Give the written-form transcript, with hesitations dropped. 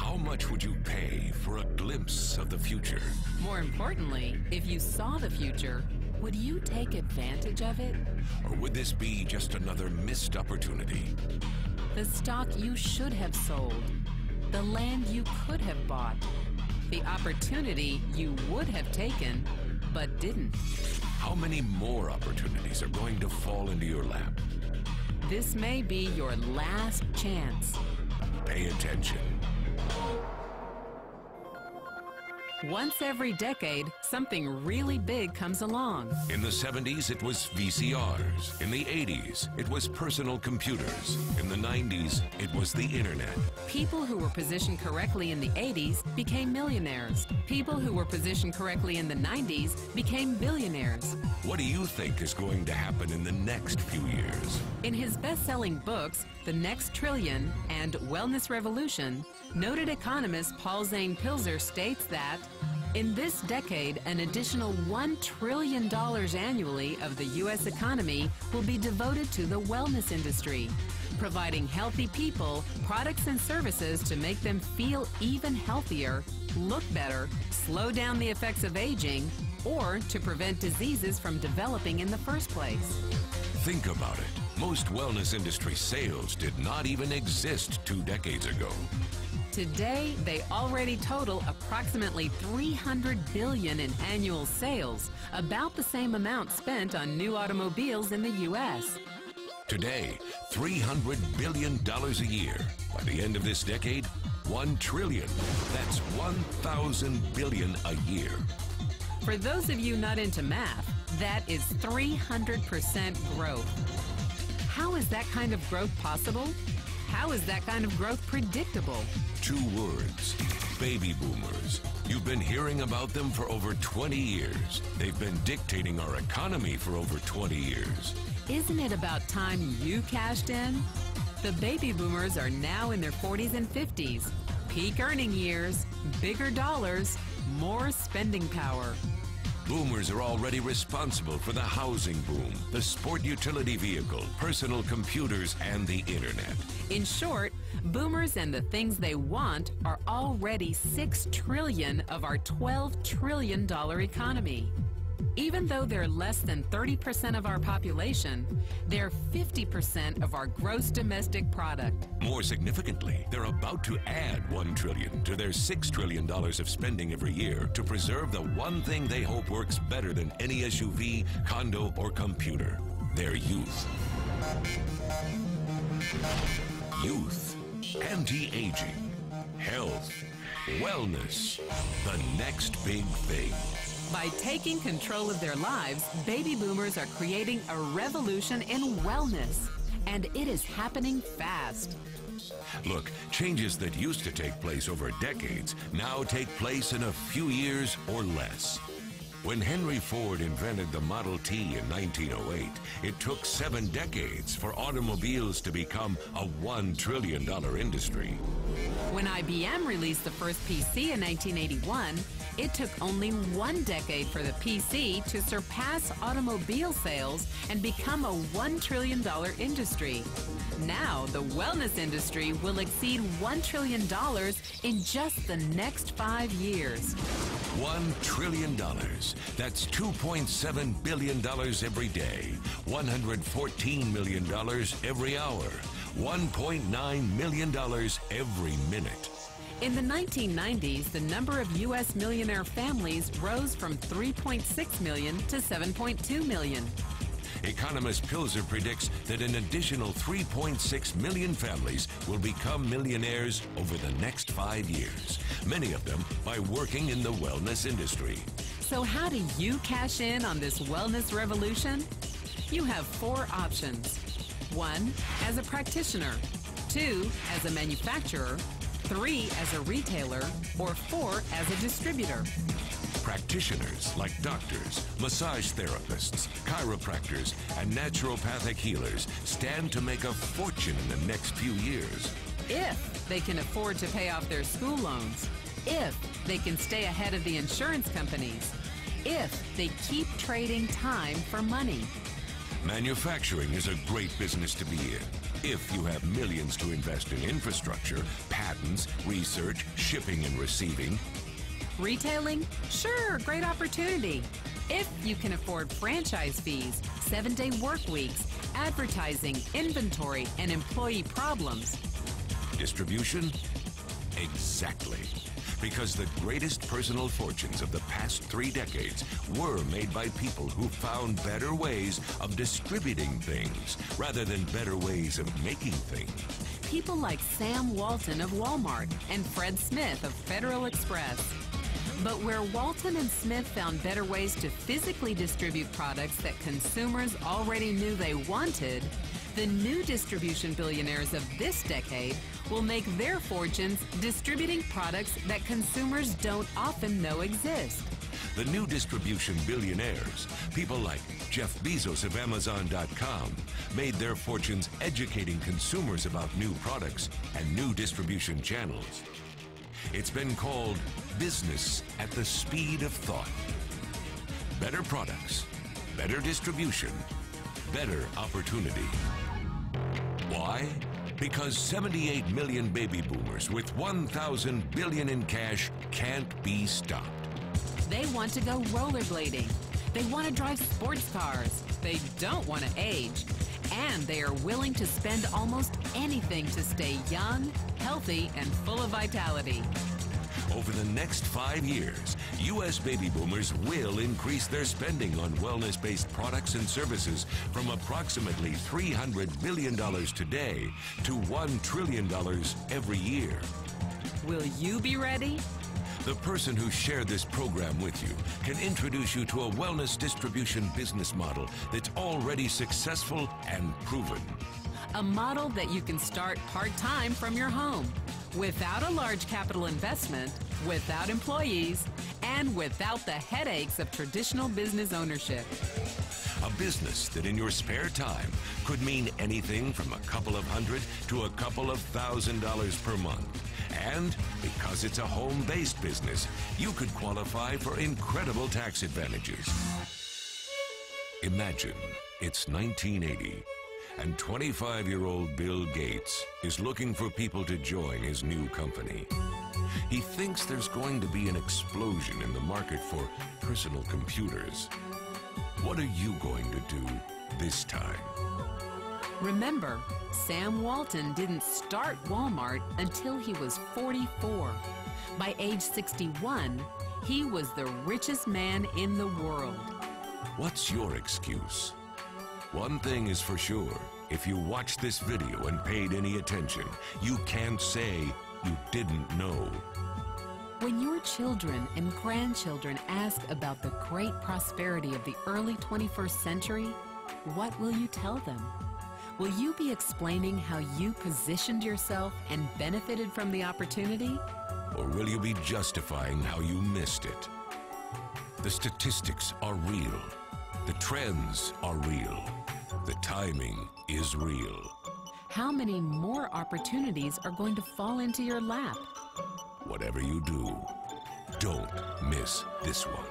How much would you pay for a glimpse of the future? More importantly, if you saw the future, would you take advantage of it? Or would this be just another missed opportunity? The stock you should have sold, the land you could have bought, the opportunity you would have taken but didn't. How many more opportunities are going to fall into your lap? This may be your last chance. Pay attention. Once every decade, something really big comes along. In the 70s, it was VCRs. In the 80s, it was personal computers. In the 90s, it was the internet. People who were positioned correctly in the 80s became millionaires. People who were positioned correctly in the 90s became billionaires. What do you think is going to happen in the next few years? In his best-selling books, The Next Trillion and Wellness Revolution, noted economist Paul Zane Pilzer states that in this decade, an additional $1 trillion annually of the U.S. economy will be devoted to the wellness industry, providing healthy people products and services to make them feel even healthier, look better, slow down the effects of aging, or to prevent diseases from developing in the first place. Think about it. Most wellness industry sales did not even exist 2 decades ago. Today, they already total approximately $300 billion in annual sales, about the same amount spent on new automobiles in the U.S. Today, $300 billion a year. By the end of this decade, $1 trillion. That's 1,000 billion a year. For those of you not into math, that is 300% growth. How is that kind of growth possible? How is that kind of growth predictable? 2 words: baby boomers. You've been hearing about them for over 20 years. They've been dictating our economy for over 20 years. Isn't it about time you cashed in? The baby boomers are now in their 40s and 50s. Peak earning years, bigger dollars, more spending power. Boomers are already responsible for the housing boom, the sport utility vehicle, personal computers, and the internet. In short, boomers and the things they want are already $6 trillion of our $12 trillion economy. Even though they're less than 30% of our population, they're 50% of our gross domestic product. More significantly, they're about to add $1 trillion to their $6 trillion of spending every year to preserve the one thing they hope works better than any SUV, condo, or computer: their youth. Youth, anti-aging, health, wellness, the next big thing. By taking control of their lives, baby boomers are creating a revolution in wellness, and it is happening fast. Look, changes that used to take place over decades now take place in a few years or less. When Henry Ford invented the Model T in 1908, it took 7 decades for automobiles to become a $1 trillion industry. When IBM released the first PC in 1981, it took only 1 decade for the PC to surpass automobile sales and become a $1 trillion industry. Now, the wellness industry will exceed $1 trillion in just the next 5 years. $1 trillion. That's $2.7 billion every day, $114 million every hour, $1.9 million every minute. In the 1990s, the number of U.S. millionaire families rose from 3.6 million to 7.2 million. Economist Pilzer predicts that an additional 3.6 million families will become millionaires over the next 5 years, many of them by working in the wellness industry. So how do you cash in on this wellness revolution? You have 4 options. 1, as a practitioner. 2, as a manufacturer. 3, as a retailer. Or 4, as a distributor. Practitioners like doctors, massage therapists, chiropractors, and naturopathic healers stand to make a fortune in the next few years. If they can afford to pay off their school loans. If they can stay ahead of the insurance companies. If they keep trading time for money. Manufacturing is a great business to be in if you have millions to invest in infrastructure, patents, research, shipping and receiving. Retailing? Sure, great opportunity. If you can afford franchise fees, 7-day work weeks, advertising, inventory, and employee problems. Distribution? Exactly. Because the greatest personal fortunes of the past 3 decades were made by people who found better ways of distributing things rather than better ways of making things. People like Sam Walton of Walmart and Fred Smith of Federal Express. But where Walton and Smith found better ways to physically distribute products that consumers already knew they wanted, the new distribution billionaires of this decade will make their fortunes distributing products that consumers don't often know exist. The new distribution billionaires, people like Jeff Bezos of Amazon.com, made their fortunes educating consumers about new products and new distribution channels. It's been called business at the speed of thought. Better products, better distribution, better opportunity. Why? Because 78 million baby boomers with 1,000 billion in cash can't be stopped. They want to go rollerblading. They want to drive sports cars. They don't want to age. And they are willing to spend almost anything to stay young, healthy, and full of vitality. Over the next 5 years, U.S. baby boomers will increase their spending on wellness-based products and services from approximately $300 billion today to $1 trillion every year. Will you be ready? The person who shared this program with you can introduce you to a wellness distribution business model that's already successful and proven. A model that you can start part-time from your home, without a large capital investment, without employees, and without the headaches of traditional business ownership. A business that in your spare time could mean anything from a couple of hundred to a couple of $1,000s per month. And because it's a home-based business, you could qualify for incredible tax advantages. Imagine it's 1980. And 25-year-old Bill Gates is looking for people to join his new company. He thinks there's going to be an explosion in the market for personal computers. What are you going to do this time? Remember, Sam Walton didn't start Walmart until he was 44. By age 61, he was the richest man in the world. What's your excuse? One thing is for sure, if you watched this video and paid any attention, you can't say you didn't know. When your children and grandchildren ask about the great prosperity of the early 21st century, what will you tell them? Will you be explaining how you positioned yourself and benefited from the opportunity? Or will you be justifying how you missed it? The statistics are real. The trends are real. The timing is real. How many more opportunities are going to fall into your lap? Whatever you do, don't miss this one.